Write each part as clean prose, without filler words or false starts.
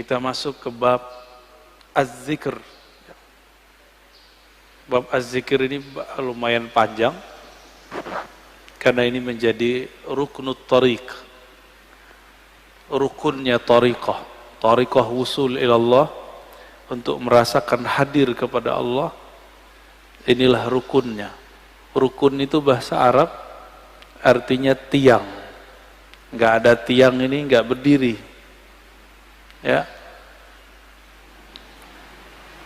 kita masuk ke bab az-zikr. Bab az-zikr ini lumayan panjang karena ini menjadi ruknut tariq, rukunnya tariqah, tariqah wusul ilallah, untuk merasakan hadir kepada Allah. Inilah rukunnya. Rukun itu bahasa Arab artinya tiang. Nggak ada tiang ini nggak berdiri, ya.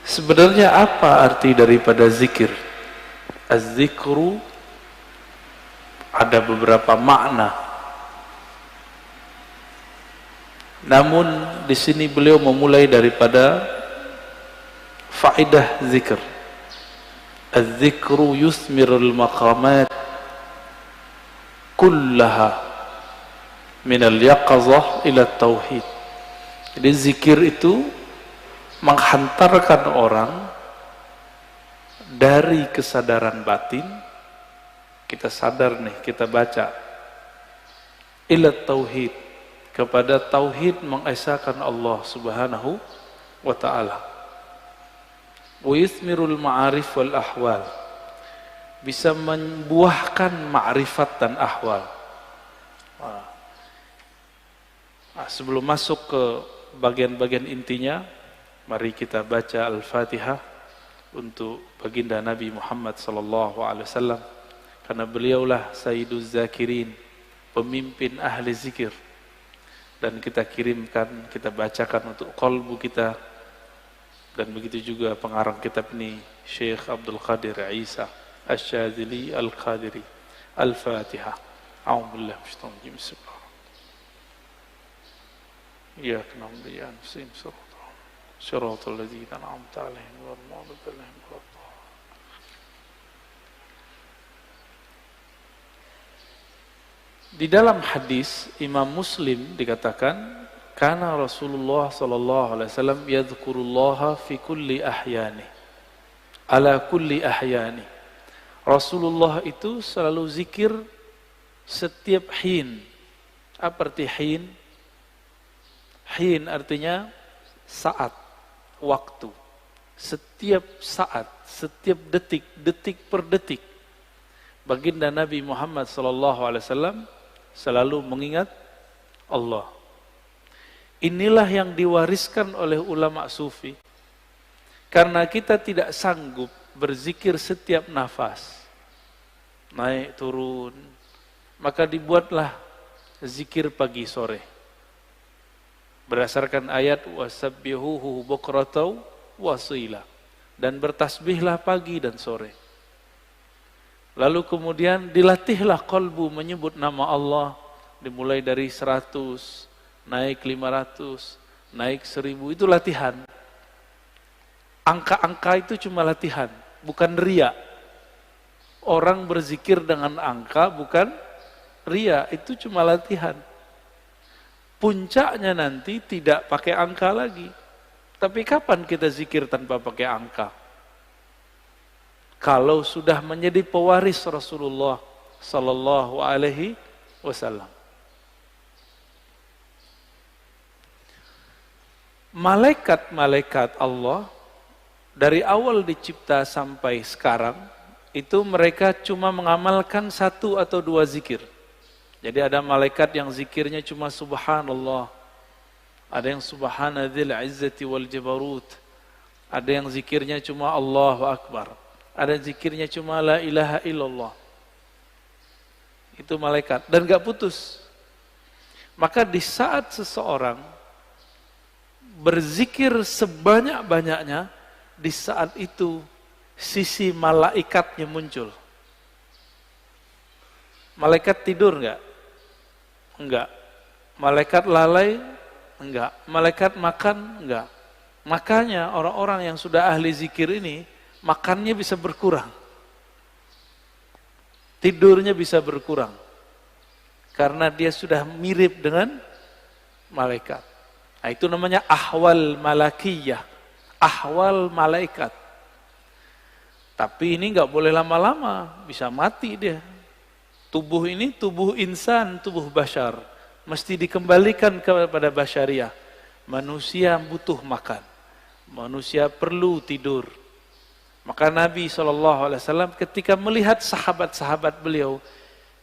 Sebenarnya apa arti daripada zikir? Az-zikru ada beberapa makna. Namun di sini beliau memulai daripada faedah zikir. Az-zikru yusmirul maqamat kullaha minal yaqazah ila tauhid. Jadi zikir itu menghantarkan orang dari kesadaran batin, kita sadar nih, kita baca, ila tauhid, kepada tauhid, mengesahkan Allah subhanahu wa ta'ala. Wa yusmirul ma'arif wal ahwal, bisa membuahkan ma'rifat dan ahwal. Nah, sebelum masuk ke bagian-bagian intinya, mari kita baca Al-Fatihah untuk baginda Nabi Muhammad sallallahu alaihi wasallam, karena beliaulah Sayyiduz Zakirin, pemimpin ahli zikir, dan kita kirimkan, kita bacakan untuk qalbu kita. Dan begitu juga pengarang kitab ini, Syekh Abdul Qadir Isa Asy-Syadzili Al-Qadiri. Al-Fatihah. A'udzubillahi minasyaitonir rajim. Bismillahirrahmanirrahim. Iyyaka na'budu wa iyyaka nasta'in. Shiratal ladzina an'amta 'alaihim ghairil maghdubi 'alaihim waladdallin. Di dalam hadis Imam Muslim dikatakan, kana Rasulullah sallallahu alaihi wasallam yadhkurullaha fi kulli ahyani, ala kulli ahyani. Rasulullah itu selalu zikir setiap hin. Apa arti hin? Hin artinya saat, waktu. Setiap saat, setiap detik, detik per detik, baginda Nabi Muhammad sallallahu alaihi wasallam selalu mengingat Allah. Inilah yang diwariskan oleh ulama sufi. Karena kita tidak sanggup berzikir setiap nafas, naik turun, maka dibuatlah zikir pagi sore. Berdasarkan ayat wasabbihuhu bukratan wasila, dan bertasbihlah pagi dan sore. Lalu kemudian dilatihlah qalbu menyebut nama Allah, dimulai dari 100, naik 500, naik 1000, itu latihan. Angka-angka itu cuma latihan, bukan riya. Orang berzikir dengan angka bukan riya, itu cuma latihan. Puncaknya nanti tidak pakai angka lagi. Tapi kapan kita zikir tanpa pakai angka? Kalau sudah menjadi pewaris Rasulullah sallallahu alaihi wasallam. Malaikat-malaikat Allah dari awal dicipta sampai sekarang itu mereka cuma mengamalkan 1 atau 2 zikir. Jadi ada malaikat yang zikirnya cuma subhanallah, ada yang subhanadzil izzati wal jabarut, ada yang zikirnya cuma Allahu akbar, ada yang zikirnya cuma la ilaha illallah. Itu malaikat dan gak putus. Maka di saat seseorang berzikir sebanyak-banyaknya, di saat itu sisi malaikatnya muncul. Malaikat tidur enggak? Enggak. Malaikat lalai? Enggak. Malaikat makan? Enggak. Makanya orang-orang yang sudah ahli zikir ini makannya bisa berkurang, tidurnya bisa berkurang, karena dia sudah mirip dengan malaikat. Nah, itu namanya ahwal malakiyah, ahwal malaikat. Tapi ini nggak boleh lama-lama, bisa mati dia. Tubuh ini tubuh insan, tubuh bashar, mesti dikembalikan kepada basyariah. Manusia butuh makan. Manusia perlu tidur. Maka Nabi SAW ketika melihat sahabat-sahabat beliau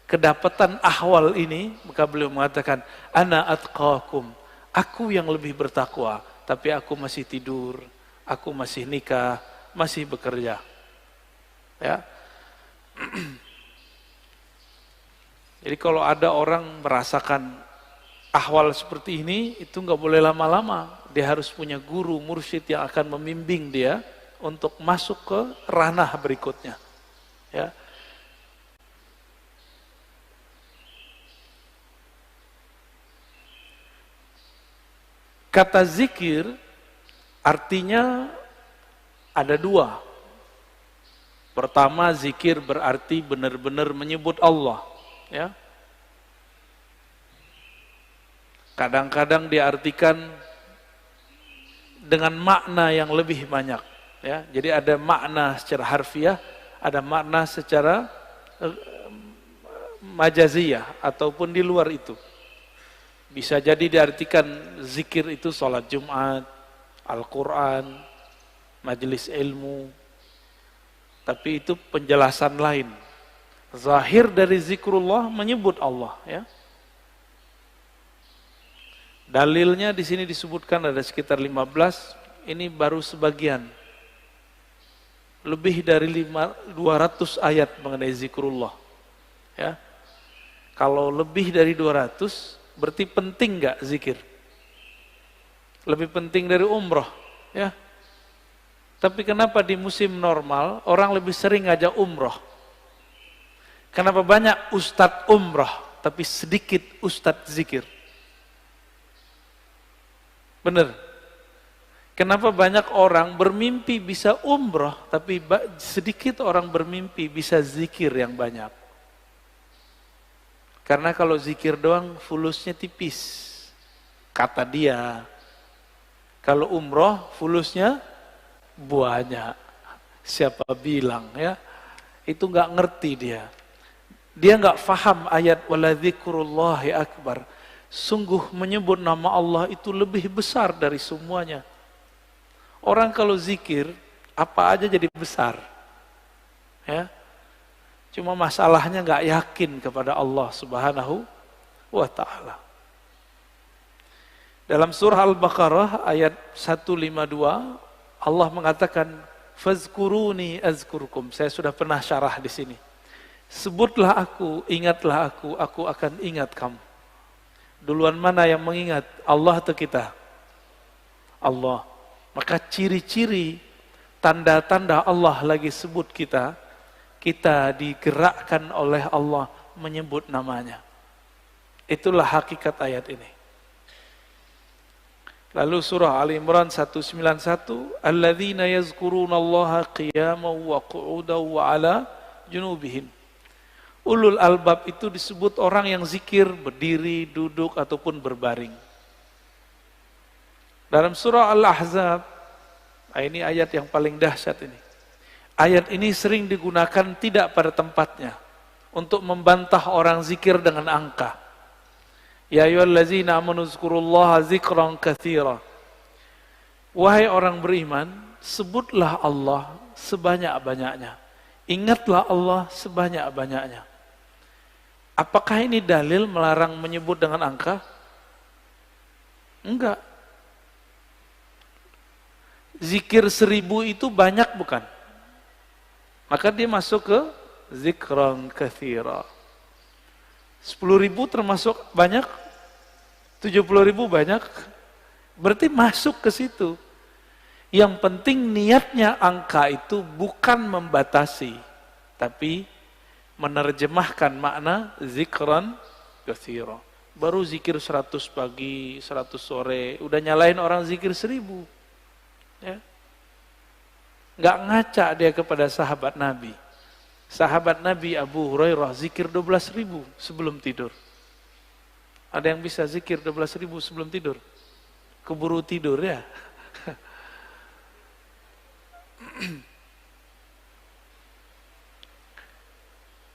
kedapatan ahwal ini, maka beliau mengatakan, ana atqakum, aku yang lebih bertakwa, tapi aku masih tidur, aku masih nikah, masih bekerja. Ya. Jadi kalau ada orang merasakan ahwal seperti ini, itu nggak boleh lama-lama. Dia harus punya guru, mursyid yang akan membimbing dia untuk masuk ke ranah berikutnya. Ya. Kata zikir artinya ada dua. Pertama, zikir berarti benar-benar menyebut Allah. Ya. Kadang-kadang diartikan dengan makna yang lebih banyak. Ya, jadi ada makna secara harfiah, ada makna secara majaziyah ataupun di luar itu. Bisa jadi diartikan zikir itu sholat Jumat, Al-Quran, majelis ilmu. Tapi itu penjelasan lain. Zahir dari zikrullah menyebut Allah. Ya. Dalilnya di sini disebutkan ada sekitar 15. Ini baru sebagian. Lebih dari 200 ayat mengenai zikrullah. Ya. Kalau lebih dari 200, berarti penting nggak zikir? Lebih penting dari umroh. Ya. Tapi kenapa di musim normal orang lebih sering ngajak umroh? Kenapa banyak ustadz umroh, tapi sedikit ustadz zikir? Bener. Kenapa banyak orang bermimpi bisa umroh, tapi sedikit orang bermimpi bisa zikir yang banyak? Karena kalau zikir doang fulusnya tipis, kata dia. Kalau umroh fulusnya banyak. Siapa bilang ya? Itu nggak ngerti dia. Dia nggak faham ayat waladzikrullahi akbar. Sungguh menyebut nama Allah itu lebih besar dari semuanya. Orang kalau zikir, apa aja jadi besar. Ya. Cuma masalahnya nggak yakin kepada Allah Subhanahu wa ta'ala. Dalam surah Al-Baqarah ayat 152, Allah mengatakan, fazkuruni azkurkum. Saya sudah pernah syarah di sini. Sebutlah aku, ingatlah aku akan ingat kamu. Duluan mana yang mengingat? Allah atau kita? Allah. Maka ciri-ciri, tanda-tanda Allah lagi sebut kita, kita digerakkan oleh Allah menyebut namanya. Itulah hakikat ayat ini. Lalu surah Ali Imran 191, alladzina yazkurunallaha qiyaman wa qu'udan wa ala junubihim. Ulul albab itu disebut orang yang zikir berdiri, duduk ataupun berbaring. Dalam surah Al-Ahzab, ini ayat yang paling dahsyat ini. Ayat ini sering digunakan tidak pada tempatnya untuk membantah orang zikir dengan angka. Ya ayyuhallazina amanu zkurullaha zikran katsira. Wahai orang beriman, sebutlah Allah sebanyak-banyaknya. Ingatlah Allah sebanyak-banyaknya. Apakah ini dalil melarang menyebut dengan angka? Enggak. Zikir 1000 itu banyak bukan? Maka dia masuk ke zikran katsira. 10.000 termasuk banyak? 70.000 banyak? Berarti masuk ke situ. Yang penting niatnya angka itu bukan membatasi, tapi menerjemahkan makna zikran katsira. Baru zikir 100 pagi, 100 sore, udah nyalain orang zikir 1000. Ya. Nggak ngaca dia kepada sahabat Nabi. Sahabat Nabi Abu Hurairah zikir 12.000 sebelum tidur. Ada yang bisa zikir 12.000 sebelum tidur? Keburu tidur ya.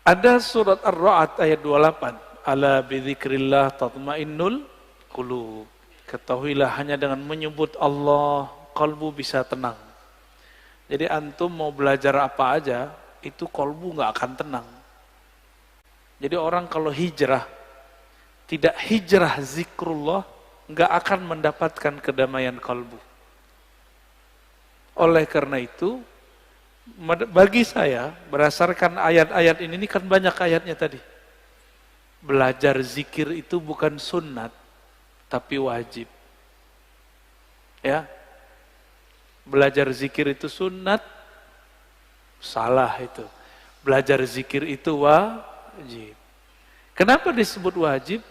Ada surat Ar-Ra'd ayat 28. Ala bidzikrillah tatmainnul qulub. ketahuilah hanya dengan menyebut Allah, kalbu bisa tenang. Jadi antum mau belajar apa aja, itu kalbu nggak akan tenang. Jadi orang kalau hijrah, tidak hijrah zikrullah, nggak akan mendapatkan kedamaian kalbu. Oleh karena itu, bagi saya, berdasarkan ayat-ayat ini kan banyak ayatnya tadi. Belajar zikir itu bukan sunnat, tapi wajib. Ya, belajar zikir itu sunnat, salah itu. Belajar zikir itu wajib. Kenapa disebut wajib?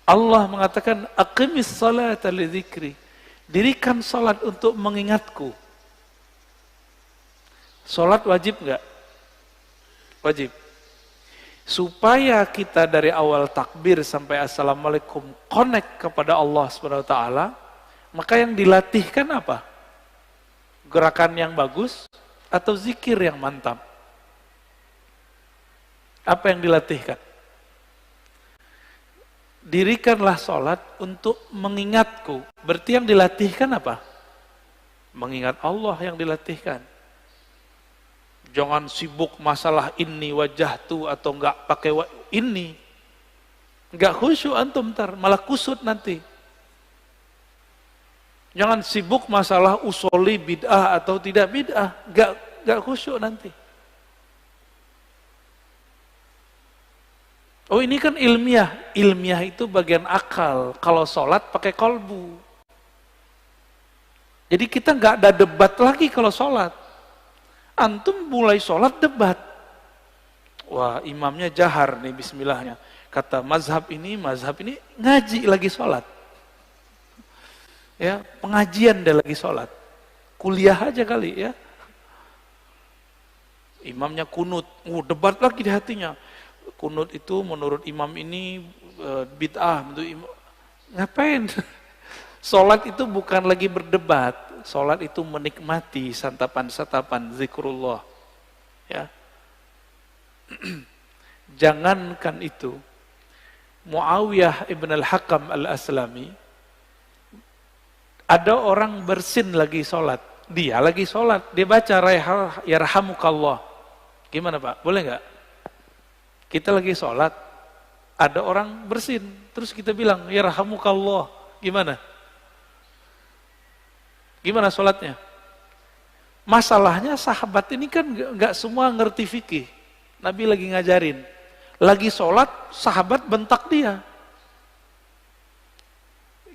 Allah mengatakan, aqimis salata li dzikri. Dirikan salat untuk mengingatku. Salat wajib enggak? Wajib. Supaya kita dari awal takbir sampai assalamualaikum connect kepada Allah Subhanahu wa taala, maka yang dilatihkan apa? Gerakan yang bagus atau zikir yang mantap? Apa yang dilatihkan? Dirikanlah sholat untuk mengingatku. Berarti yang dilatihkan apa? Mengingat Allah yang dilatihkan. Jangan sibuk masalah ini wajah tu atau enggak pakai ini. Enggak khusyuk antum ntar, malah kusut nanti. Jangan sibuk masalah usoli bid'ah atau tidak bid'ah, enggak khusyuk nanti. Oh ini kan ilmiah. Ilmiah itu bagian akal. Kalau sholat pakai kolbu. Jadi kita nggak ada debat lagi kalau sholat. Antum mulai sholat debat. Wah imamnya jahar nih bismillahnya. Kata mazhab ini ngaji lagi sholat. Ya pengajian dia lagi sholat. Kuliah aja kali ya. Imamnya kunut. Debat lagi di hatinya. Kunut itu menurut imam ini bid'ah, ngapain? Sholat itu bukan lagi berdebat, sholat itu menikmati santapan-santapan zikrullah. Ya, jangankan itu, Muawiyah ibn al-Hakam al-Aslami, ada orang bersin lagi sholat, dia lagi sholat, dia baca yarhamukallah. Gimana Pak? Boleh nggak? Kita lagi sholat, ada orang bersin, terus kita bilang, yarhamukallah, gimana? Gimana sholatnya? Masalahnya sahabat ini kan nggak semua ngerti fikih. Nabi lagi ngajarin, lagi sholat, sahabat bentak dia.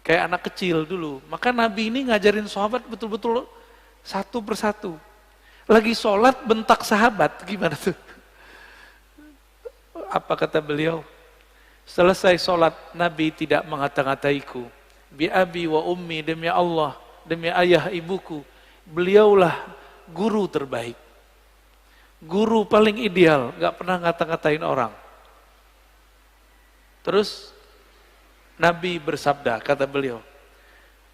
Kayak anak kecil dulu, maka Nabi ini ngajarin sahabat betul-betul satu persatu. Lagi sholat, bentak sahabat, gimana tuh? Apa kata beliau? Selesai sholat, Nabi tidak mengata-ngataiku. Bi abi wa ummi, demi Allah, demi ayah ibuku. Beliaulah guru terbaik. Guru paling ideal, gak pernah ngata-ngatain orang. Terus, Nabi bersabda, kata beliau,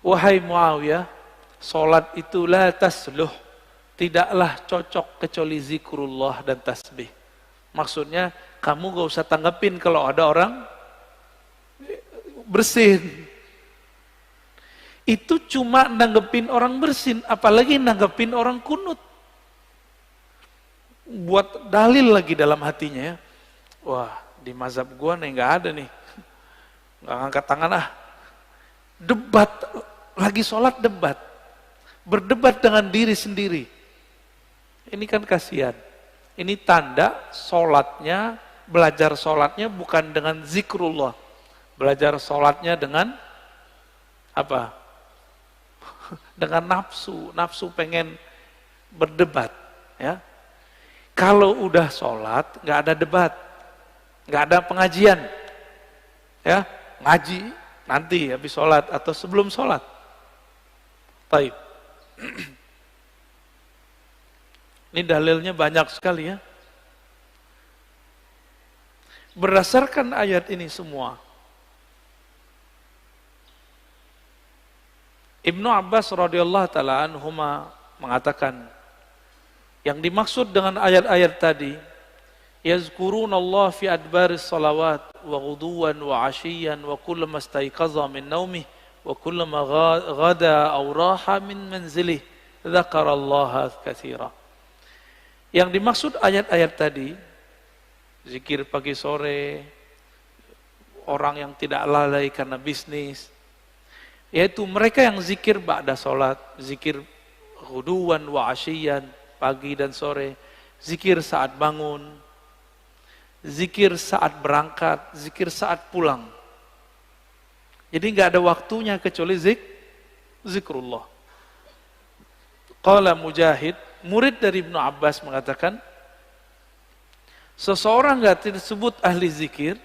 wahai Muawiyah, sholat itu la tasluh, tidaklah cocok kecuali zikrullah dan tasbih. Maksudnya, kamu gak usah tanggapin kalau ada orang bersin. Itu cuma nanggepin orang bersin, apalagi nanggepin orang kunut. Buat dalil lagi dalam hatinya ya. Wah, di mazhab gua nih gak ada nih. Gak ngangkat tangan ah. Debat, lagi sholat debat. Berdebat dengan diri sendiri. Ini kan kasihan. Ini tanda sholatnya, belajar sholatnya bukan dengan zikrullah. Belajar sholatnya dengan apa? Dengan nafsu. Nafsu pengen berdebat. Ya. Kalau udah sholat, nggak ada debat. Nggak ada pengajian. Ya, ngaji nanti habis sholat atau sebelum sholat. Baik. Ini dalilnya banyak sekali ya. Berdasarkan ayat ini semua, Ibnu Abbas radhiyallahu taala anhuma mengatakan, yang dimaksud dengan ayat-ayat tadi, yazkurunallah fi adbaris salawat wa ghuduwan wa ashiyan wa kullama staiqaza min naumih wa kullama ghada aw raha min manzilih dzakarallaha katsira. Yang dimaksud ayat-ayat tadi, zikir pagi sore, orang yang tidak lalai karena bisnis, yaitu mereka yang zikir ba'da salat, zikir ghuduwan wa asyiyan, pagi dan sore, zikir saat bangun, zikir saat berangkat, zikir saat pulang. Jadi nggak ada waktunya kecuali zikrullah. Qala Mujahid, murid dari Ibnu Abbas mengatakan, seseorang nggak disebut ahli zikir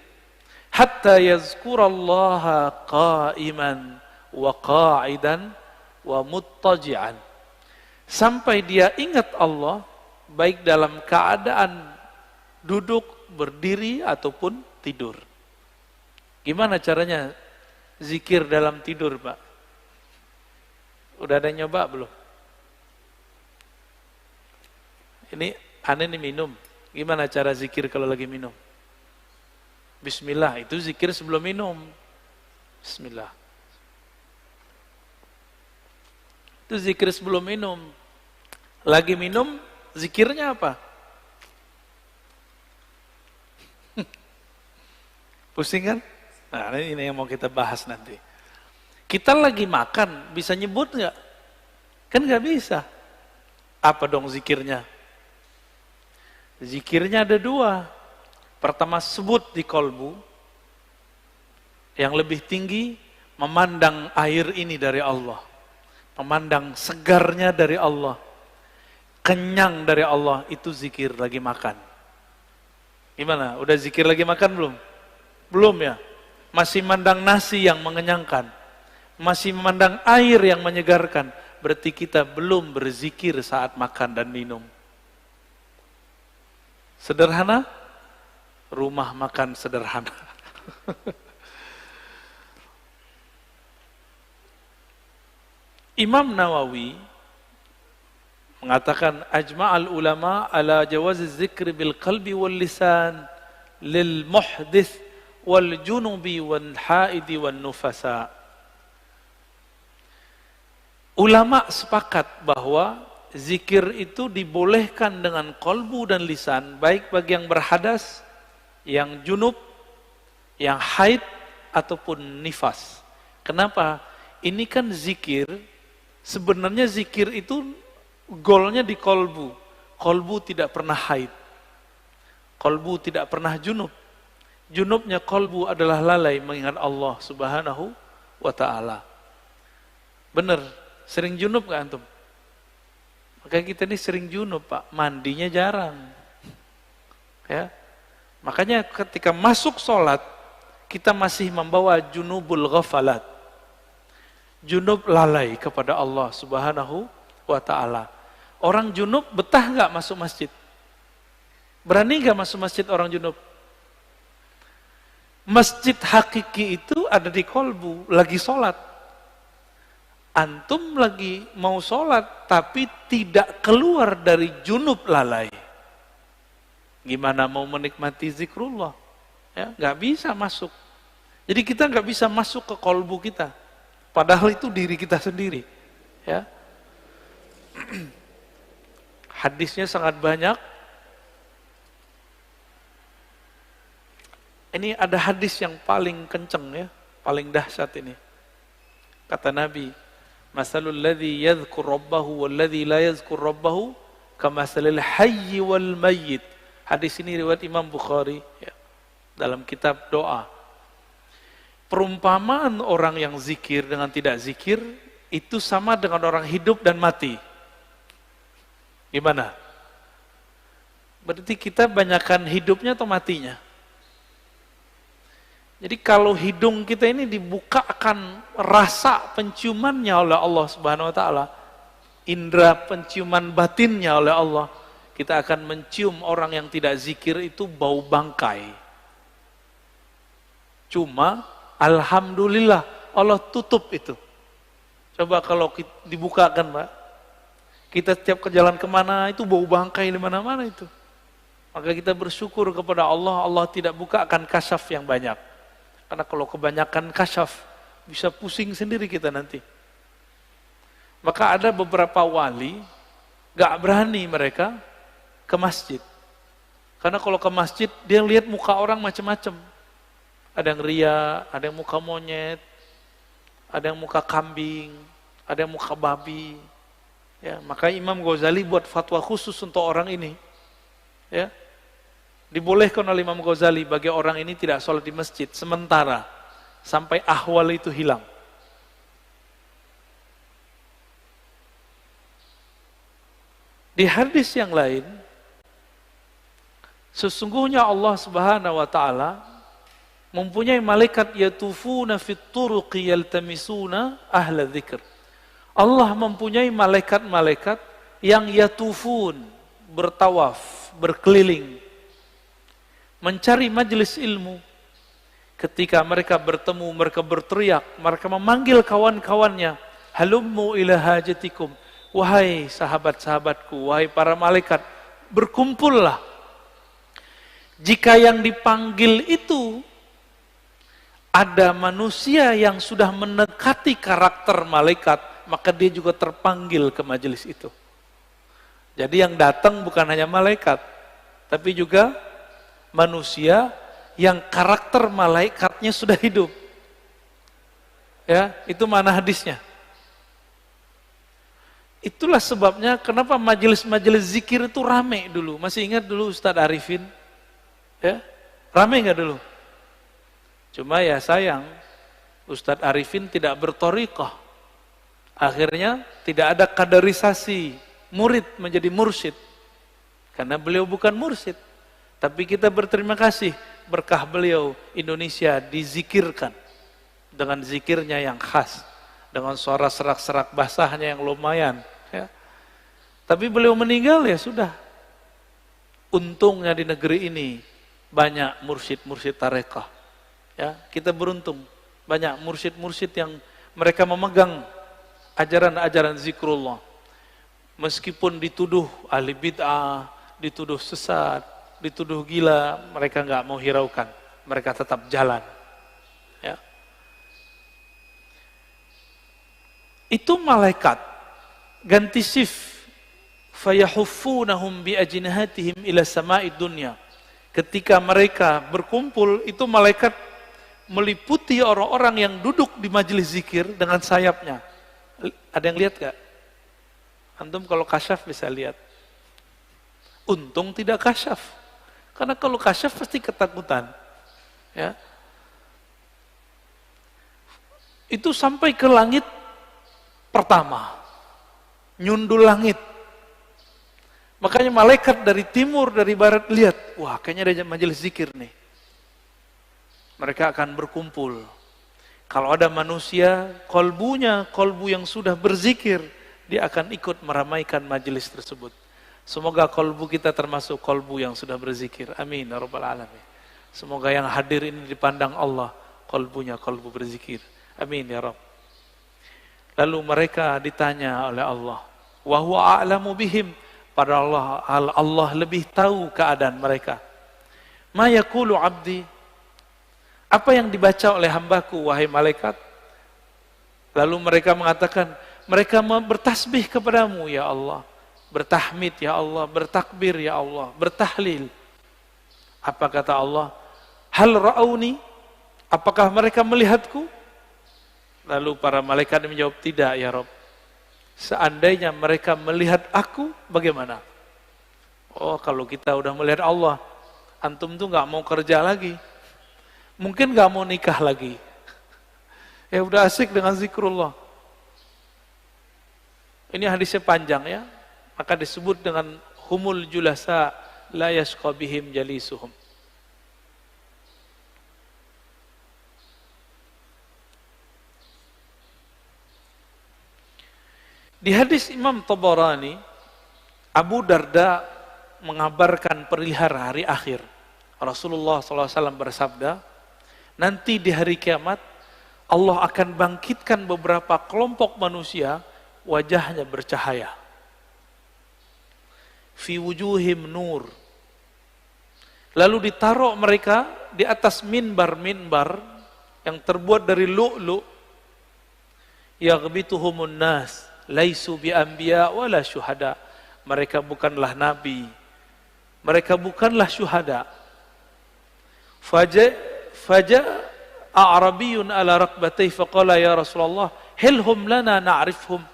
hatta yazkurallaha qa'iman wa qa'idan wa muttaji'an, sampai dia ingat Allah baik dalam keadaan duduk, berdiri ataupun tidur. Gimana caranya zikir dalam tidur, Pak? Udah ada yang nyoba belum? Ini aneh nih minum. Gimana cara zikir kalau lagi minum? Bismillah, itu zikir sebelum minum. Bismillah. Itu zikir sebelum minum. Lagi minum, zikirnya apa? Pusing kan? Nah, ini yang mau kita bahas nanti. Kita lagi makan, bisa nyebut nggak? Kan nggak bisa. Apa dong zikirnya? Zikirnya ada dua. Pertama, sebut di kolbu. Yang lebih tinggi, memandang air ini dari Allah. Memandang segarnya dari Allah. Kenyang dari Allah, itu zikir lagi makan. Gimana? Udah zikir lagi makan belum? Belum ya? Masih mandang nasi yang mengenyangkan. Masih memandang air yang menyegarkan. Berarti kita belum berzikir saat makan dan minum. Sederhana? Rumah makan sederhana. Imam Nawawi mengatakan ajma'al ulama ala jawaziz zikri bil qalbi wal lisan lil muhdits wal junubi wal haidi wal nufasa. Ulama sepakat bahwa zikir itu dibolehkan dengan kolbu dan lisan, baik bagi yang berhadas, yang junub, yang haid, ataupun nifas. Kenapa? Ini kan zikir, sebenarnya zikir itu golnya di kolbu. Kolbu tidak pernah haid. Kolbu tidak pernah junub. Junubnya kolbu adalah lalai mengingat Allah Subhanahu wa ta'ala. Benar, sering junub gak antum? Makanya kita ini sering junub, Pak. Mandinya jarang. Ya. Makanya ketika masuk sholat, kita masih membawa junubul ghafalat. Junub lalai kepada Allah Subhanahu wa ta'ala. Orang junub betah gak masuk masjid? Berani gak masuk masjid orang junub? Masjid hakiki itu ada di kolbu, lagi sholat. Antum lagi mau sholat, tapi tidak keluar dari junub lalai. Gimana mau menikmati zikrullah? Ya, nggak bisa masuk. Jadi kita nggak bisa masuk ke kolbu kita. Padahal itu diri kita sendiri. Ya. Hadisnya sangat banyak. Ini ada hadis yang paling kenceng ya, paling dahsyat ini. Kata Nabi, masalul ladzi yadhkur rabbahu wal ladzi la yadhkur rabbahu kamasalil hayyi wal mayyit. Hadis ini riwayat Imam Bukhari ya, dalam kitab doa. Perumpamaan orang yang zikir dengan tidak zikir itu sama dengan orang hidup dan mati. Gimana? Berarti kita banyakkan hidupnya atau matinya? Jadi kalau hidung kita ini dibukakan rasa penciumannya oleh Allah Subhanahu wa ta'ala, indera penciuman batinnya oleh Allah, kita akan mencium orang yang tidak zikir itu bau bangkai. Cuma alhamdulillah Allah tutup itu. Coba kalau dibukakan, Pak, kita setiap ke jalan kemana itu bau bangkai di mana-mana itu. Maka kita bersyukur kepada Allah, Allah tidak bukakan kasyaf yang banyak. Karena kalau kebanyakan kasyaf, bisa pusing sendiri kita nanti. Maka ada beberapa wali, gak berani mereka ke masjid. Karena kalau ke masjid, dia lihat muka orang macam-macam. Ada yang ria, ada yang muka monyet, ada yang muka kambing, ada yang muka babi. Ya, maka Imam Ghazali buat fatwa khusus untuk orang ini. Ya, dibolehkan oleh Imam Ghazali bagi orang ini tidak sholat di masjid sementara sampai ahwal itu hilang. Di hadis yang lain, sesungguhnya Allah Subhanahu wa taala mempunyai malaikat yatufuna fit turuqi yaltamisuna ahla dzikr. Allah mempunyai malaikat-malaikat yang yatufun, bertawaf, berkeliling, mencari majelis ilmu. Ketika mereka bertemu, mereka berteriak, mereka memanggil kawan-kawannya, halummu ila hajatikum, wahai sahabat-sahabatku, wahai para malaikat, berkumpullah. Jika yang dipanggil itu ada manusia yang sudah mendekati karakter malaikat, maka dia juga terpanggil ke majelis itu. Jadi yang datang bukan hanya malaikat, tapi juga manusia yang karakter malaikatnya sudah hidup. Ya, itu mana hadisnya. Itulah sebabnya kenapa majelis-majelis zikir itu rame dulu. Masih ingat dulu Ustadz Arifin? Ya, rame nggak dulu? Cuma ya sayang, Ustadz Arifin tidak berthariqah. Akhirnya tidak ada kaderisasi murid menjadi mursyid. Karena beliau bukan mursyid. Tapi kita berterima kasih berkah beliau Indonesia dizikirkan dengan zikirnya yang khas, dengan suara serak-serak basahnya yang lumayan. Ya. Tapi beliau meninggal ya sudah. Untungnya di negeri ini banyak mursyid-mursyid tarekah. Ya, kita beruntung banyak mursyid-mursyid yang mereka memegang ajaran-ajaran zikrullah. Meskipun dituduh ahli bid'ah, dituduh sesat, dituduh gila, mereka nggak mau hiraukan, mereka tetap jalan. Ya. Itu malaikat ganti shift, fayahuffunahum bi ajnihatihim ila sama'id dunya. Ketika mereka berkumpul, itu malaikat meliputi orang-orang yang duduk di majelis zikir dengan sayapnya. Ada yang lihat gak? Antum kalau kasyaf bisa lihat. Untung tidak kasyaf. Karena kalau kasyaf pasti ketakutan. Ya. Itu sampai ke langit pertama. Nyundul langit. Makanya malaikat dari timur, dari barat lihat, wah kayaknya ada majelis zikir nih. Mereka akan berkumpul. Kalau ada manusia, kolbu yang sudah berzikir, dia akan ikut meramaikan majelis tersebut. Semoga kolbu kita termasuk kolbu yang sudah berzikir. Amin ya rabbal alamin. Semoga yang hadir ini dipandang Allah, kolbunya kolbu berzikir. Amin ya Rabb. Lalu mereka ditanya oleh Allah, wa huwa a'lamu bihim. Pada Allah lebih tahu keadaan mereka. Ma yaqulu abdi. Apa yang dibaca oleh hambaku, wahai malaikat? Lalu mereka mengatakan, mereka bertasbih kepadamu, ya Allah. Bertahmid, ya Allah. Bertakbir, ya Allah. Bertahlil. Apa kata Allah? Hal ra'auni? Apakah mereka melihatku? Lalu para malaikat menjawab, tidak, ya Rabb. Seandainya mereka melihat aku, bagaimana? Oh, kalau kita udah melihat Allah, antum tuh nggak mau kerja lagi. Mungkin nggak mau nikah lagi. Ya udah asik dengan zikrullah. Ini hadisnya panjang ya. Maka disebut dengan humul julasa la yashqa bihim jalisuhum. Di hadis Imam Tabarani, Abu Darda mengabarkan perihal hari akhir. Rasulullah SAW bersabda, nanti di hari kiamat, Allah akan bangkitkan beberapa kelompok manusia, wajahnya bercahaya. Fi wujuhim nur. Lalu ditaruh mereka di atas minbar-minbar yang terbuat dari lu'lu', yaghbituhumun nas laisu bi anbiya wala syuhada. Mereka bukanlah nabi, mereka bukanlah syuhada. Faja a'rabiyun ala raqbatayhi faqala ya Rasulullah hilhum lana na'rifhum.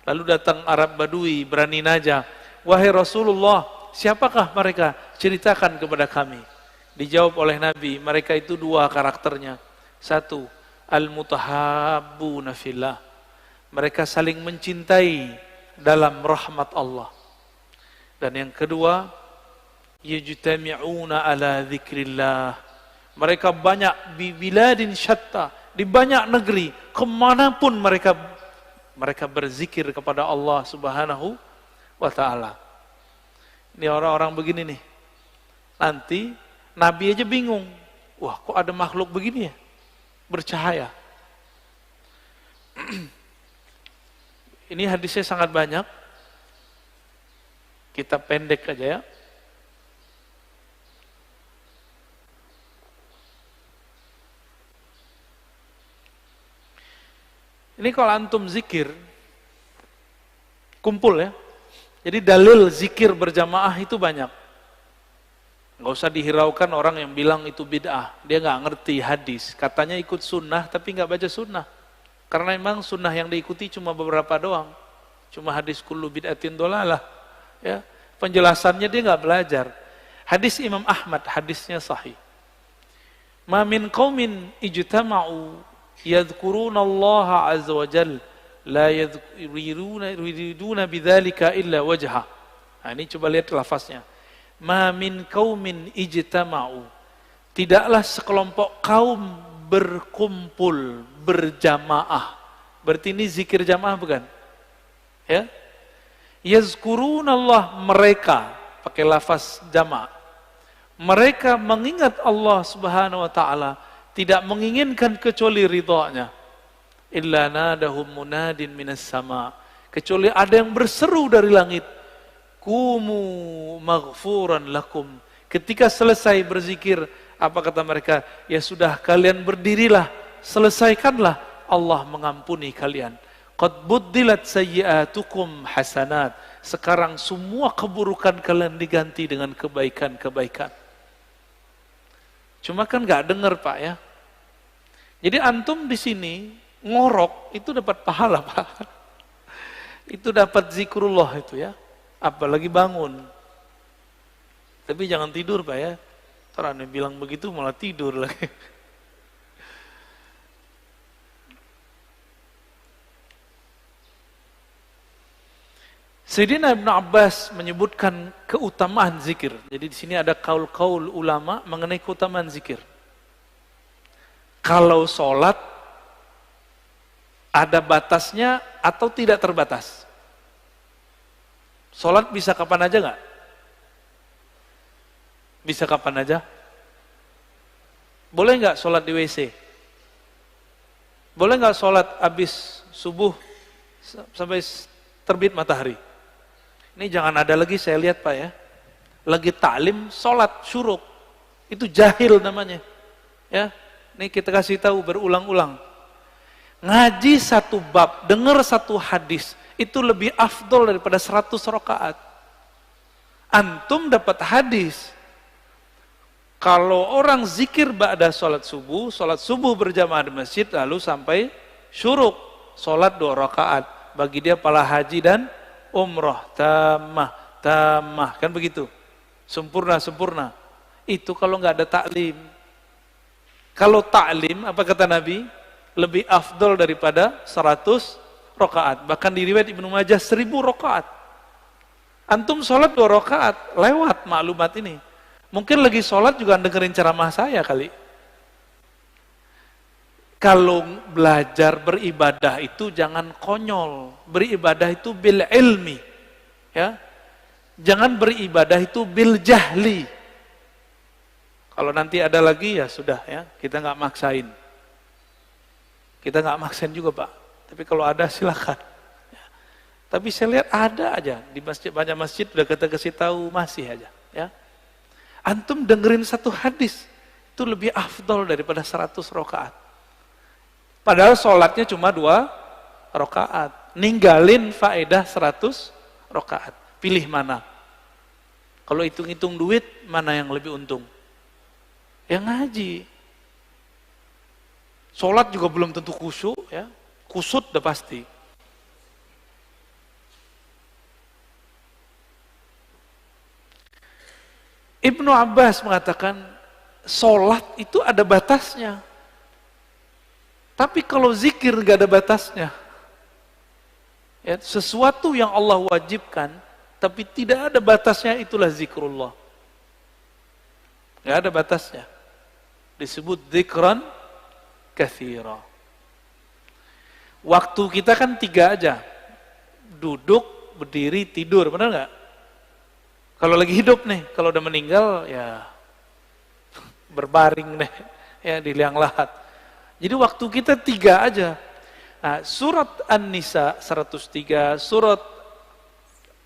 Lalu datang Arab Badui berani naja, wahai Rasulullah, siapakah mereka? Ceritakan kepada kami. Dijawab oleh Nabi, mereka itu dua karakternya. Satu, al-mutahabbuna fillah. Mereka saling mencintai dalam rahmat Allah. Dan yang kedua, yajtami'una ala dzikrillah. Mereka banyak di biladin syatta, di banyak negeri, kemanapun mereka berzikir kepada Allah Subhanahu wa ta'ala. Ini orang-orang begini nih. Nanti Nabi aja bingung. Wah, kok ada makhluk begini ya? Bercahaya. Ini hadisnya sangat banyak. Kita pendek aja ya. Ini kalau antum zikir, kumpul ya. Jadi dalil zikir berjamaah itu banyak. Nggak usah dihiraukan orang yang bilang itu bid'ah. Dia nggak ngerti hadis. Katanya ikut sunnah tapi nggak baca sunnah. Karena memang sunnah yang diikuti cuma beberapa doang. Cuma hadis kullu bid'atin dolalah. Ya, penjelasannya dia nggak belajar. Hadis Imam Ahmad, hadisnya sahih. Ma min qaumin ijtama'u yadhkuruna Allah azza wa jalla la yuriduna bidzalika illa wajha. Nah, ini coba lihat lafaznya. Ma min qaumin ijtama'u. Tidaklah sekelompok kaum berkumpul, berjamaah. Berarti ini zikir jamaah bukan? Ya. Yazkuruna Allah, mereka pakai lafaz jamaah. Mereka mengingat Allah Subhanahu wa taala, tidak menginginkan kecuali ridha-Nya. Illa nadahum munadin minas sama. Kecuali ada yang berseru dari langit. Kumu maghfuran lakum. Ketika selesai berzikir, apa kata mereka? Ya sudah, kalian berdirilah, selesaikanlah, Allah mengampuni kalian. Qad buddilat sayyi'atukum hasanat. Sekarang semua keburukan kalian diganti dengan kebaikan-kebaikan. Cuma kan nggak dengar Pak ya. Jadi antum di sini ngorok itu dapat pahala Pak. Itu dapat zikrullah itu ya. Apalagi bangun. Tapi jangan tidur Pak ya. Ntar aneh bilang begitu malah tidur lagi. Sayyidina Ibnu Abbas menyebutkan keutamaan zikir. Jadi di sini ada kaul-kaul ulama mengenai keutamaan zikir. Kalau sholat ada batasnya atau tidak terbatas? Sholat bisa kapan aja nggak? Bisa kapan aja? Boleh nggak sholat di WC? Boleh nggak sholat habis subuh sampai terbit matahari? Ini jangan ada lagi saya lihat Pak ya. Lagi taklim sholat syuruk. Itu jahil namanya. Ya. Ini kita kasih tahu berulang-ulang. Ngaji satu bab, dengar satu hadis, itu lebih afdol daripada 100 rakaat. Antum dapat hadis. Kalau orang zikir ba'da sholat subuh berjamaah di masjid, lalu sampai syuruk, sholat 2 rakaat. Bagi dia pahala haji dan umrah, tamah, kan begitu. Sempurna. Itu kalau nggak ada taklim. Kalau taklim, apa kata Nabi? Lebih afdol daripada 100 rakaat. Bahkan di riwayat Ibnu Majah 1000 rakaat. Antum sholat 2 rakaat, lewat maklumat ini. Mungkin lagi sholat juga dengerin ceramah saya kali. Kalau belajar beribadah itu jangan konyol. Beribadah itu bil ilmi. Ya. Jangan beribadah itu bil jahli. Kalau nanti ada lagi ya sudah ya, kita nggak maksain. Kita nggak maksain juga Pak. Tapi kalau ada silakan. Ya. Tapi saya lihat ada aja di masjid, banyak masjid udah kita kasih tahu masih aja. Ya. Antum dengerin satu hadis itu lebih afdol daripada 100 rakaat. Padahal sholatnya cuma 2 rakaat. Ninggalin faedah 100 rakaat. Pilih mana? Kalau hitung-hitung duit, mana yang lebih untung? Yang ngaji. Sholat juga belum tentu khusyuk, ya. Kusut udah pasti. Ibnu Abbas mengatakan, sholat itu ada batasnya. Tapi kalau zikir gak ada batasnya. Ya, sesuatu yang Allah wajibkan, tapi tidak ada batasnya, itulah zikrullah. Gak ada batasnya. Disebut zikran katsira. Waktu kita kan 3 aja. Duduk, berdiri, tidur, benar nggak? Kalau lagi hidup nih, kalau udah meninggal ya berbaring deh, ya di liang lahat. Jadi waktu kita 3 aja. Nah, surat An-Nisa 103, surat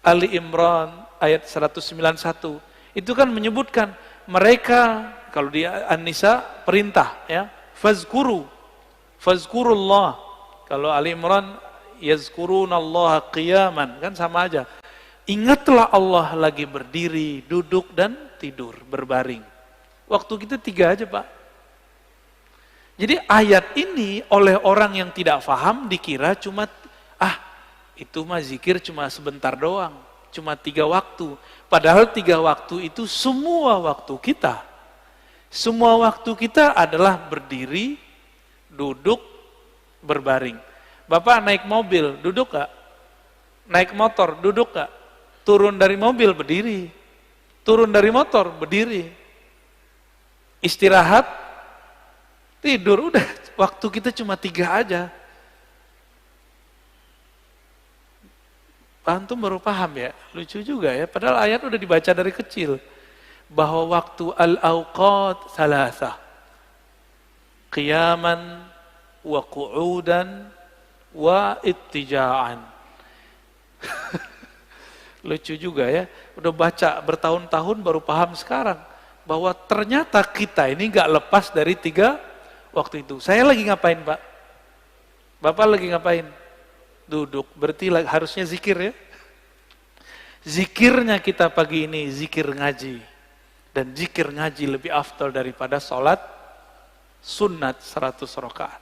Ali Imran ayat 191, itu kan menyebutkan mereka, kalau di An-Nisa perintah, ya, fazkurullah. Kalau Ali Imran yazkurunallaha qiyaman, kan sama aja. Ingatlah Allah lagi berdiri, duduk dan tidur, berbaring. Waktu kita 3 aja, Pak. Jadi ayat ini oleh orang yang tidak paham dikira cuma itu mah zikir cuma sebentar doang, cuma 3 waktu. Padahal 3 waktu itu semua waktu kita. Semua waktu kita adalah berdiri, duduk, berbaring. Bapak naik mobil, duduk gak? Naik motor, duduk gak? Turun dari mobil, berdiri. Turun dari motor, berdiri. Istirahat, tidur, udah. Waktu kita cuma 3 aja. Antum baru paham ya? Lucu juga ya, padahal ayat udah dibaca dari kecil. Bahwa waktu al-awqat salasah. Qiyaman, wa qu'udan, wa ittija'an. Lucu juga ya, udah baca bertahun-tahun baru paham sekarang. Bahwa ternyata kita ini gak lepas dari 3 waktu itu. Saya lagi ngapain, Pak? Bapak lagi ngapain? Duduk, berarti harusnya zikir ya. Zikirnya kita pagi ini zikir ngaji. Dan zikir ngaji lebih afdal daripada sholat sunat 100 rakaat.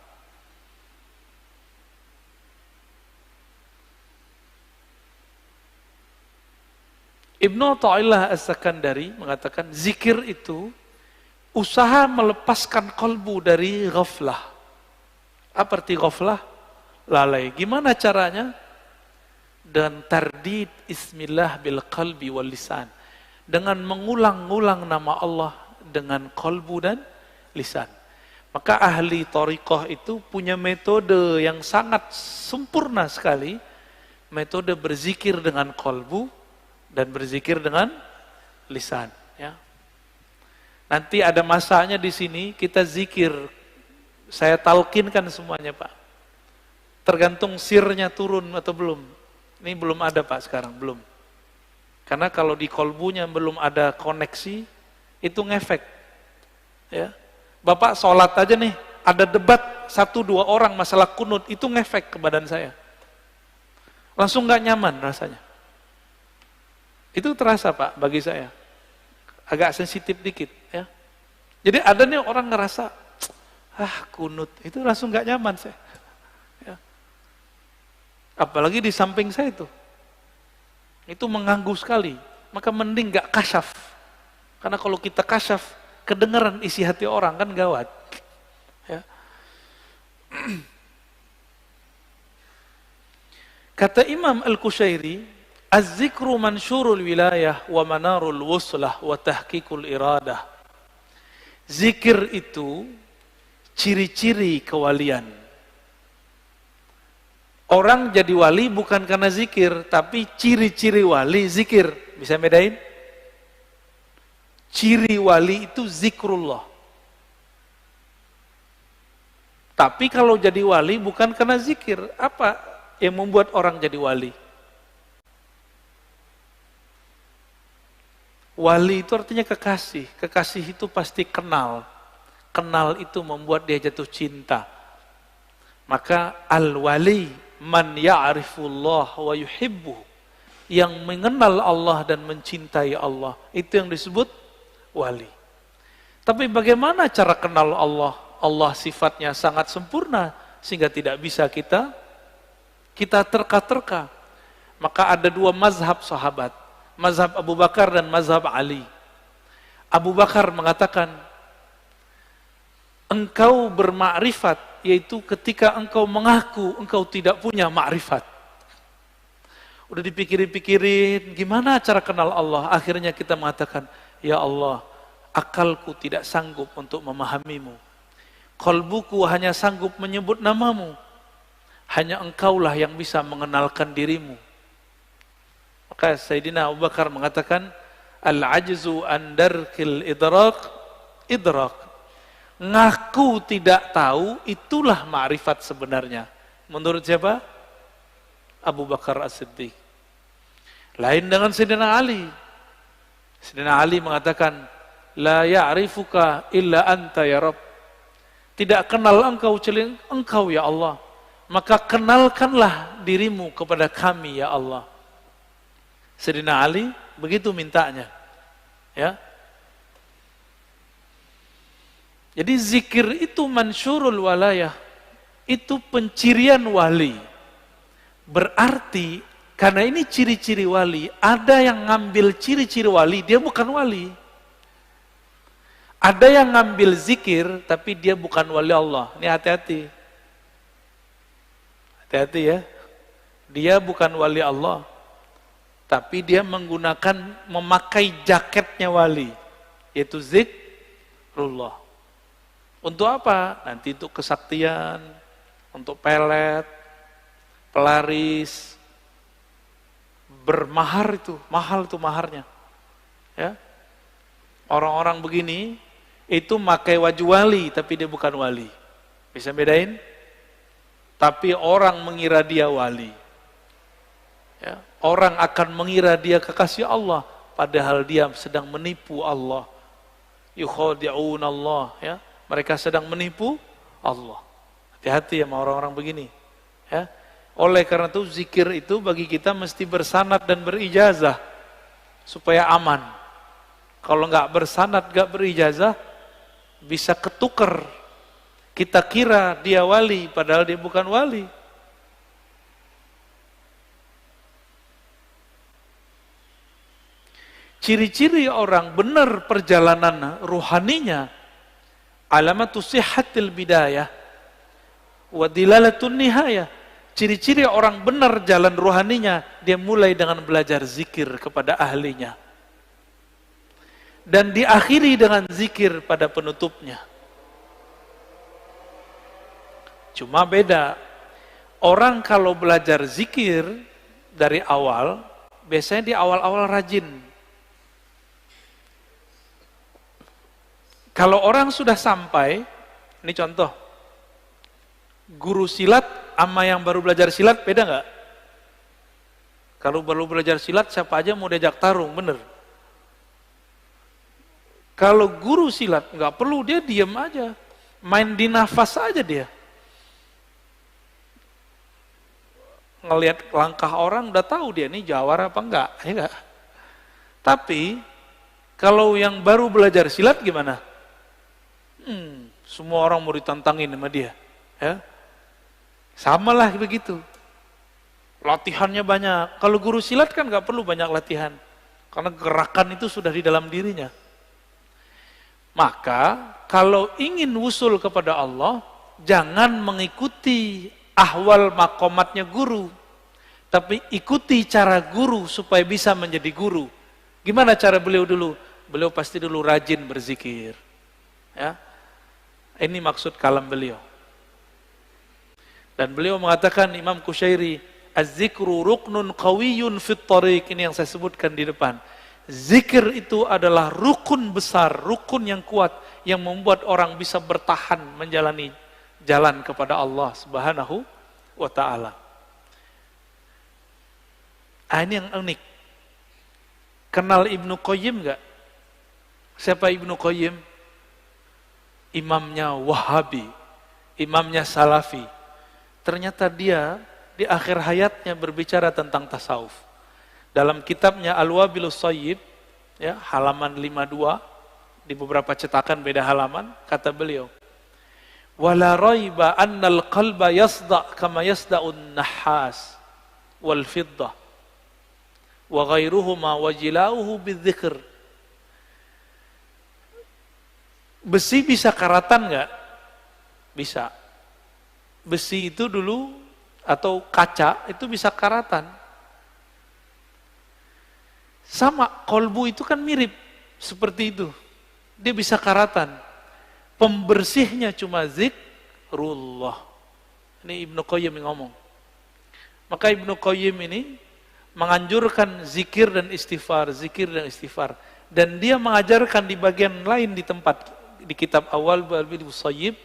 Ibnu Athaillah As-Sakandari mengatakan zikir itu usaha melepaskan kalbu dari ghaflah. Apa arti ghaflah? Lalai. Gimana caranya? Dan tardid ismillah bil qalbi wal lisan. Dengan mengulang-ulang nama Allah dengan kalbu dan lisan. Maka ahli thariqah itu punya metode yang sangat sempurna sekali. Metode berzikir dengan kalbu dan berzikir dengan lisan. Ya. Nanti ada masanya di sini kita zikir. Saya talkinkan semuanya, Pak. Tergantung sirnya turun atau belum. Ini belum ada, Pak, sekarang belum. Karena kalau di kolbunya belum ada koneksi, itu ngefek. Ya. Bapak sholat aja nih, ada debat 1-2 orang masalah kunut, itu ngefek ke badan saya. Langsung gak nyaman rasanya. Itu terasa, Pak, bagi saya. Agak sensitif dikit. Ya. Jadi ada nih orang ngerasa, kunut, itu langsung gak nyaman saya. Ya. Apalagi di samping saya itu mengganggu sekali. Maka mending gak kasyaf. Karena kalau kita kasyaf, kedengaran isi hati orang kan gawat. Ya. Kata Imam Al-Qushairi, az-zikru mansyurul wilayah wa manarul wuslah wa tahqiqul iradah. Zikir itu ciri-ciri kewalian. Orang jadi wali bukan karena zikir, tapi ciri-ciri wali zikir. Bisa bedain? Ciri wali itu zikrullah. Tapi kalau jadi wali bukan karena zikir, apa yang membuat orang jadi wali? Wali itu artinya kekasih. Kekasih itu pasti kenal. Kenal itu membuat dia jatuh cinta. Maka al-wali man ya'rifullah wa yuhibbuhu, yang mengenal Allah dan mencintai Allah, itu yang disebut wali. Tapi bagaimana cara kenal Allah? Allah sifatnya sangat sempurna sehingga tidak bisa kita terka-terka. Maka ada dua mazhab sahabat, mazhab Abu Bakar dan mazhab Ali. Abu Bakar mengatakan, engkau bermakrifat, yaitu ketika engkau mengaku engkau tidak punya makrifat. Udah dipikirin-pikirin, gimana cara kenal Allah? Akhirnya kita mengatakan, ya Allah, akalku tidak sanggup untuk memahamimu. Qalbuku hanya sanggup menyebut namamu. Hanya engkaulah yang bisa mengenalkan dirimu. Maka Sayyidina Abu Bakar mengatakan, al-ajzu an darkil idrak. Ngaku tidak tahu, itulah ma'rifat sebenarnya. Menurut siapa? Abu Bakar As-Siddiq. Lain dengan Sayyidina Ali. Sayyidina Ali mengatakan, la ya'rifuka illa anta ya Rabb. Tidak kenal engkau kecuali engkau ya Allah. Maka kenalkanlah dirimu kepada kami ya Allah. Sayyidina Ali begitu mintanya. Ya. Jadi zikir itu mansyurul walayah. Itu pencirian wali. Berarti karena ini ciri-ciri wali, ada yang ngambil ciri-ciri wali, dia bukan wali. Ada yang ngambil zikir, tapi dia bukan wali Allah. Ini hati-hati. Hati-hati ya. Dia bukan wali Allah. Tapi dia memakai jaketnya wali. Yaitu zikrullah. Untuk apa? Nanti untuk kesaktian, untuk pelet, pelaris, bermahar itu, mahal itu maharnya. Ya. Orang-orang begini, itu pakai wajah wali, tapi dia bukan wali. Bisa bedain? Tapi orang mengira dia wali. Ya. Orang akan mengira dia kekasih Allah, padahal dia sedang menipu Allah. Yukhadi'un Allah. Ya. Mereka sedang menipu Allah. Hati-hati sama orang-orang begini. Ya. Oleh karena itu zikir itu bagi kita mesti bersanad dan berijazah supaya aman. Kalau nggak bersanad, nggak berijazah, bisa ketuker. Kita kira dia wali, padahal dia bukan wali. Ciri-ciri orang benar perjalanan ruhaninya, alamatu sihhatil bidayah wa dilalatun nihayah. Ciri-ciri orang benar jalan ruhaninya, dia mulai dengan belajar zikir kepada ahlinya. Dan diakhiri dengan zikir pada penutupnya. Cuma beda, orang kalau belajar zikir dari awal, biasanya di awal-awal rajin. Kalau orang sudah sampai, ini contoh, guru silat sama yang baru belajar silat beda nggak? Kalau baru belajar silat siapa aja mau diajak tarung, bener. Kalau guru silat nggak perlu, dia diam aja, main di nafas aja dia. Ngelihat langkah orang udah tahu dia ini jawara apa enggak, ya enggak? Tapi kalau yang baru belajar silat gimana? Semua orang mau ditantangin sama dia, ya. Sama lah begitu. Latihannya banyak. Kalau guru silat kan nggak perlu banyak latihan, karena gerakan itu sudah di dalam dirinya. Maka kalau ingin wusul kepada Allah, jangan mengikuti ahwal makomatnya guru, tapi ikuti cara guru supaya bisa menjadi guru. Gimana cara beliau dulu? Beliau pasti dulu rajin berzikir. Ya. Ini maksud kalam beliau. Dan beliau mengatakan, Imam Kusyairi, az-zikru ruknun qawiyyun fit tariq, ini yang saya sebutkan di depan. Zikir itu adalah rukun besar, rukun yang kuat, yang membuat orang bisa bertahan menjalani jalan kepada Allah Subhanahu wa ta'ala. Ini yang unik. Kenal Ibnu Qayyim enggak? Siapa Ibnu Qayyim? Imamnya Wahabi, imamnya Salafi. Ternyata dia di akhir hayatnya berbicara tentang tasawuf. Dalam kitabnya Al-Wabilus Shayyib, ya, halaman 52, di beberapa cetakan beda halaman, kata beliau, wala raiba annal qalba yasda' kama yasda'un nahas wal fiddah wa ghairuhuma wajilauhu bidzikr. Besi bisa karatan nggak? Bisa. Besi itu dulu atau kaca itu bisa karatan. Sama, kolbu itu kan mirip seperti itu. Dia bisa karatan. Pembersihnya cuma zikrullah. Ini Ibnu Qayyim yang ngomong. Maka Ibnu Qayyim ini menganjurkan zikir dan istighfar, zikir dan istighfar. Dan dia mengajarkan di bagian lain di tempat di kitab awal Al-Wabilus Shayyib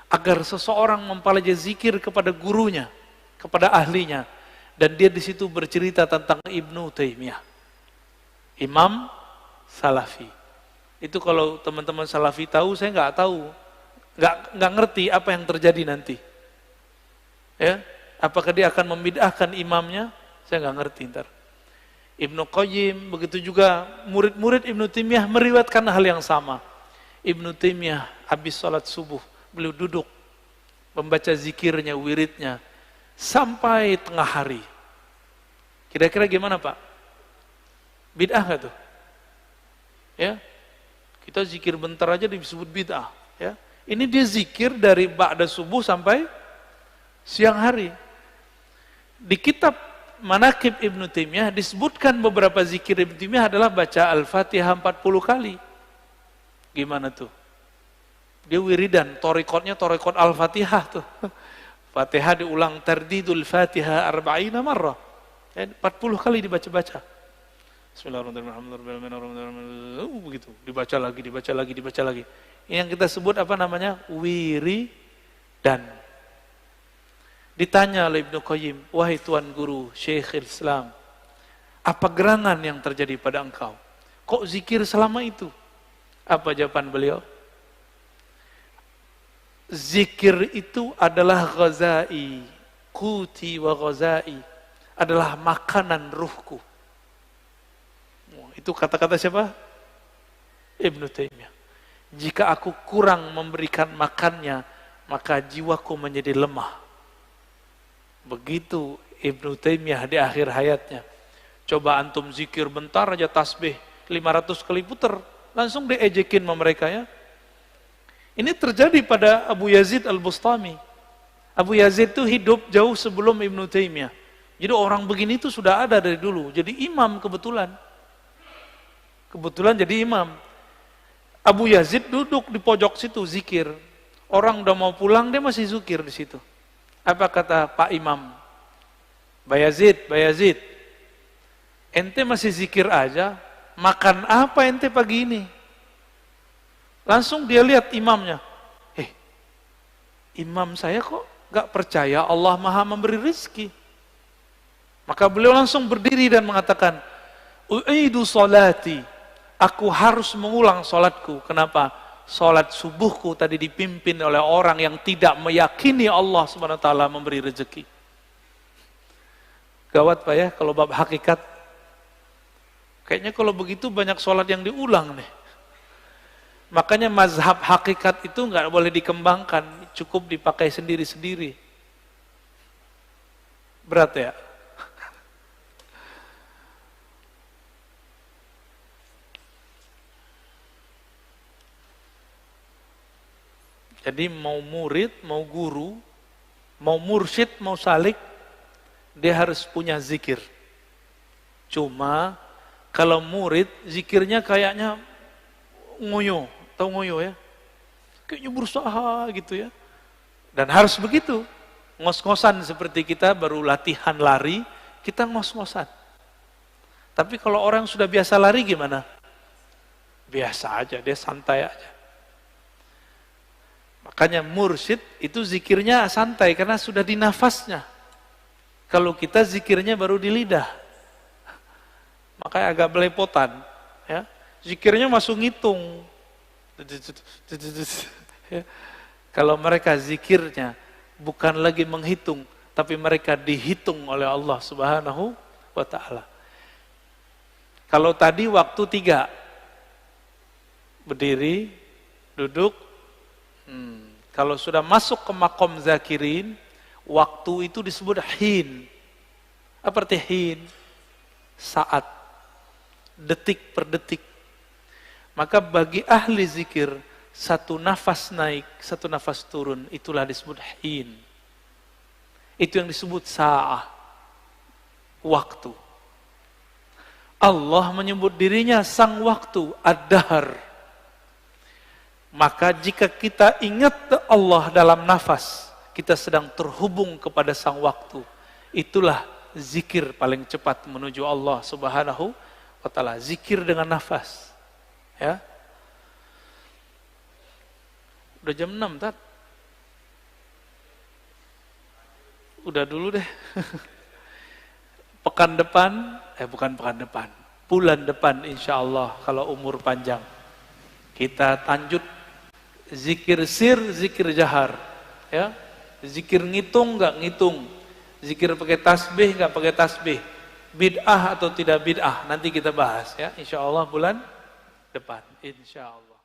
agar seseorang mempelajari zikir kepada gurunya, kepada ahlinya. Dan dia di situ bercerita tentang Ibnu Taimiyah, Imam Salafi. Itu kalau teman-teman Salafi tahu, saya nggak tahu, nggak ngerti apa yang terjadi nanti. Ya, apakah dia akan membid'ahkan imamnya? Saya nggak ngerti ntar. Ibnu Qayyim, begitu juga murid-murid Ibnu Taimiyah meriwayatkan hal yang sama. Ibnu Taimiyah habis sholat subuh, beliau duduk membaca zikirnya, wiridnya sampai tengah hari. Kira-kira gimana Pak? Bid'ah nggak tuh? Ya, kita zikir bentar aja disebut bid'ah. Ya, ini dia zikir dari ba'da subuh sampai siang hari. Di kitab Manaqib Ibnu Taimiyah disebutkan beberapa zikir Ibnu Taimiyah adalah baca Al-Fatihah 40 kali. Gimana tuh? Dia wiridan, torikotnya torikot Al-Fatihah tuh. Fatihah diulang tardidul Fatihah 40 marrah. 40 kali dibaca-baca. Bismillahirrahmanirrahim. Begitu, dibaca lagi. Yang kita sebut apa namanya? Wiridan. Ditanya oleh Ibnu Qayyim, wahai Tuan Guru, Syekhul Islam, apa gerangan yang terjadi pada engkau? Kok zikir selama itu? Apa jawaban beliau? Zikir itu adalah ghazai, kuti wa ghazai, adalah makanan ruhku. Itu kata-kata siapa? Ibnu Taimiyah. Jika aku kurang memberikan makannya, maka jiwaku menjadi lemah. Begitu Ibnu Taimiyah di akhir hayatnya. Coba antum zikir bentar aja tasbih 500 kali puter, langsung diejekin sama mereka ya. Ini terjadi pada Abu Yazid Al-Bustami. Abu Yazid itu hidup jauh sebelum Ibnu Taimiyah. Jadi orang begini itu sudah ada dari dulu. Jadi imam kebetulan. Kebetulan jadi imam. Abu Yazid duduk di pojok situ zikir. Orang udah mau pulang dia masih zikir di situ. Apa kata Pak Imam? Bayazid, ente masih zikir aja, makan apa ente pagi ini? Langsung dia lihat imamnya. Imam saya kok gak percaya Allah Maha memberi rezeki. Maka beliau langsung berdiri dan mengatakan, u'idu sholati, aku harus mengulang sholatku. Kenapa? Sholat subuhku tadi dipimpin oleh orang yang tidak meyakini Allah Subhanahu wa taala memberi rezeki. Gawat Pak ya kalau bab hakikat. Kayaknya kalau begitu banyak sholat yang diulang nih. Makanya mazhab hakikat itu nggak boleh dikembangkan, cukup dipakai sendiri-sendiri. Berat ya? Jadi mau murid, mau guru, mau mursyid, mau salik, dia harus punya zikir. Cuma kalau murid, zikirnya kayaknya ngoyo, tahu ngoyo ya? Kayaknya berusaha gitu ya. Dan harus begitu. Ngos-ngosan seperti kita baru latihan lari, kita ngos-ngosan. Tapi kalau orang sudah biasa lari gimana? Biasa aja, dia santai aja. Makanya mursyid itu zikirnya santai karena sudah di nafasnya. Kalau kita zikirnya baru di lidah. Makanya agak belepotan, ya. Zikirnya masuk ngitung. Ya. Kalau mereka zikirnya bukan lagi menghitung, tapi mereka dihitung oleh Allah Subhanahu wa ta'ala. Kalau tadi waktu 3, berdiri, duduk. Kalau sudah masuk ke makom zakirin, waktu itu disebut hin. Apa arti hin? Saat, detik per detik. Maka bagi ahli zikir, satu nafas naik, satu nafas turun, itulah disebut hin. Itu yang disebut sa'ah, waktu. Allah menyebut dirinya sang waktu, ad-dahr. Maka jika kita ingat Allah dalam nafas, kita sedang terhubung kepada sang waktu. Itulah zikir paling cepat menuju Allah Subhanahu wa ta'ala. Zikir dengan nafas. Ya. Udah jam 6, Tat. Udah dulu deh. Pekan depan, bukan pekan depan, bulan depan insya Allah kalau umur panjang, kita lanjut zikir sir, zikir jahar, ya, zikir ngitung nggak ngitung, zikir pakai tasbih nggak pakai tasbih, bid'ah atau tidak bid'ah, nanti kita bahas ya, insya Allah bulan depan, insya Allah.